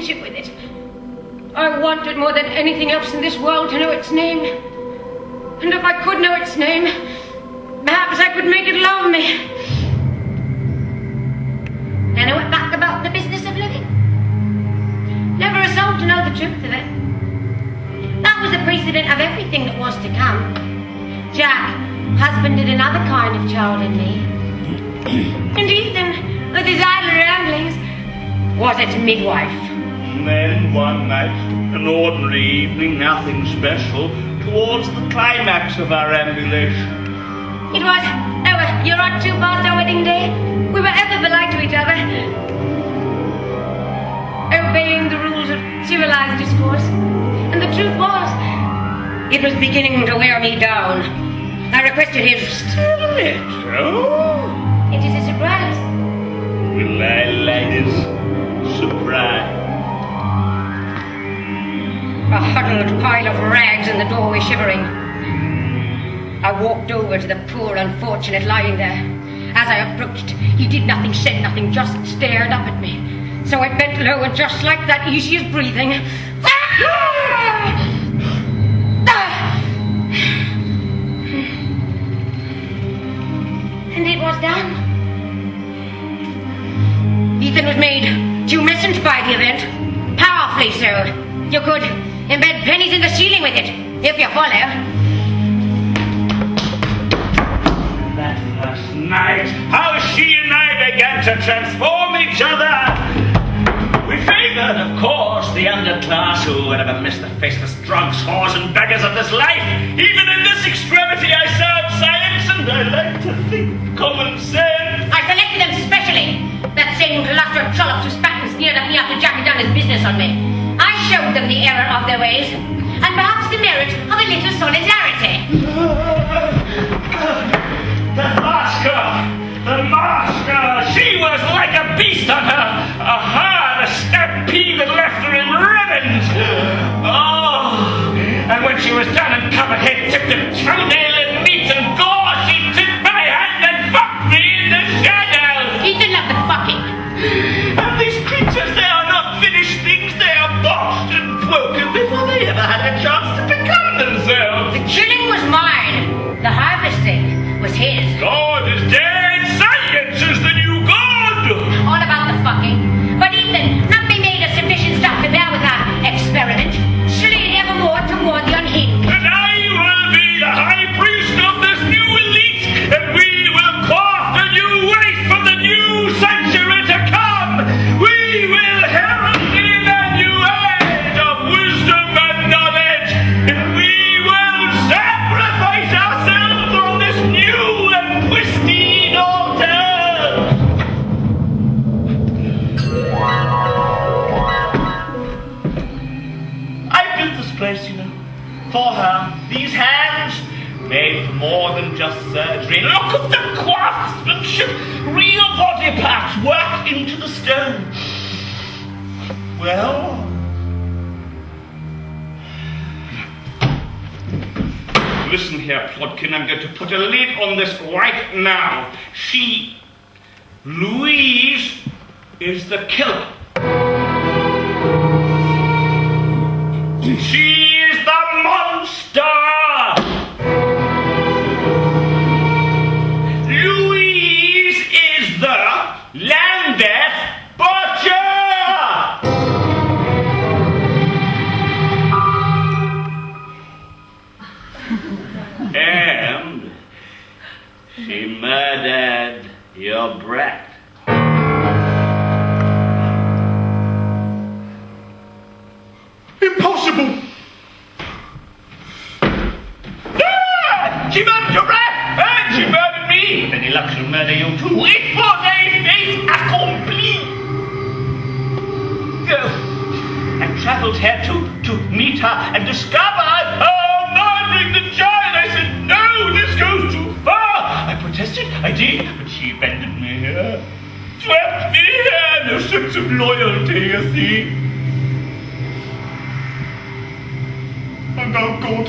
relationship with it. I wanted more than anything else in this world to know its name. And if I could know its name, perhaps I could make it love me. Then I went back about the business of living. Never a soul to know the truth of it. That was the precedent of everything that was to come. Jack husbanded another kind of child in me. And Ethan, with his idle ramblings, was its midwife. And then one night, an ordinary evening, nothing special, towards the climax of our ambulation. It was a year or two past our wedding day. We were ever polite to each other, obeying the rules of civilized discourse. And the truth was, it was beginning to wear me down. I requested his Stiletto? It is a surprise. Will I like this surprise? A huddled pile of rags in the doorway shivering. I walked over to the poor unfortunate lying there. As I approached, he did nothing, said nothing, just stared up at me. So I bent low and just like that, easy as breathing. And it was done. Ethan was made tumescent by the event. Powerfully so. You could embed pennies in the ceiling with it, if you follow. That first night, how she and I began to transform each other. We favoured, of course, the underclass who would ever miss the faceless drunks, whores and beggars of this life. Even in this extremity I served science, and I like to think common sense. I selected them specially. That same cluster of trollops who spat and sneered at me after Jack had done his business on me. I showed them the error of their ways, and perhaps the merit of a little solidarity. The master, she was like a beast on her. A stampede that left her in ribbons. Oh, and when she was done and covered head tipped in toenail and meat and gore, she took my hand and fucked me in the shadows. Ethan loved the fucking. And these creatures, they are not finished things. They are botched and broken before they ever had a chance to become themselves. The killing was mine. The harvesting was his. God is dead. Science is the new God. All about the fucking. But Ethan, not being made of sufficient stuff to bear with our experiment, slid evermore toward the unhinged. And I will be the high priest of this new elite, and we will craft a new race for the new century to come. We will herald in a new age of wisdom and knowledge, and we will sacrifice ourselves on this new and pristine altar. I built this place, you know, for her. These hands, made for more than just surgery. Look at the craftsmanship, real body parts worked into the stone. Well, listen here, Plodkin, I'm going to put a lid on this right now. Louise, is the killer. She is the monster! Louise is the Lambeth Butcher! And she murdered your brat. Impossible! Ah! She murdered your brat! And she murdered me! Any luck she'll murder you too. It was a fate accompli! I travelled here to meet her and discover her murdering the child. I said, no, this goes too far. I protested, I did, but she abandoned me here. Swept me here, no sense of loyalty, you see. And oh God,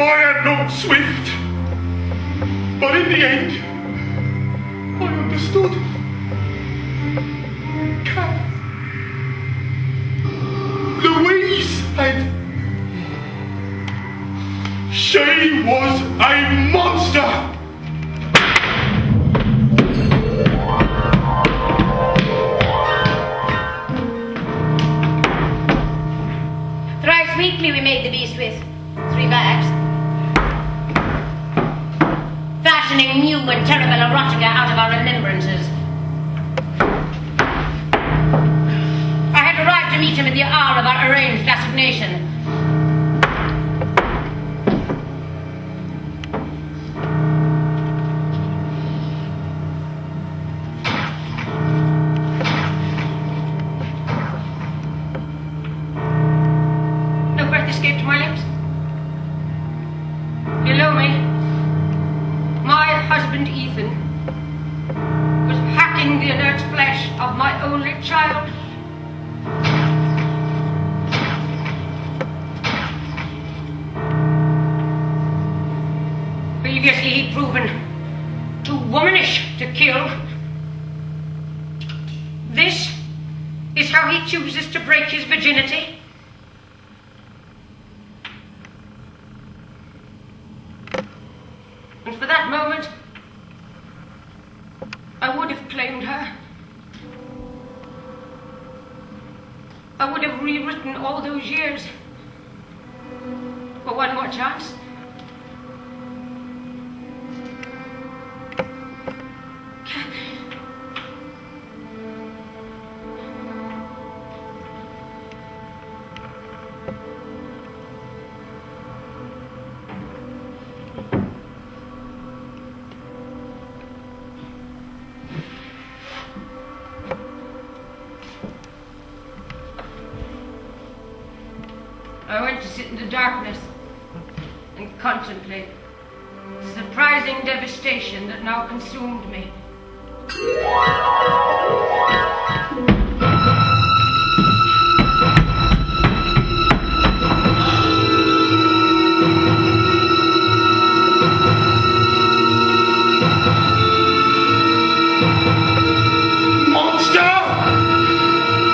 I am not swift, but in the end, I understood. Kath She was a monster! Thrice weekly we made the beast with 3 bags, fashioning new and terrible erotica out of our remembrances. I had arrived to meet him at the hour of our arranged assignation. Escaped my lips. Below me, my husband Ethan was hacking the inert flesh of my only child. Previously he'd proven too womanish to kill. This is how he chooses to break his virginity. And for that moment, I would have claimed her. I would have rewritten all those years for one more chance. I went to sit in the darkness and contemplate the surprising devastation that now consumed me.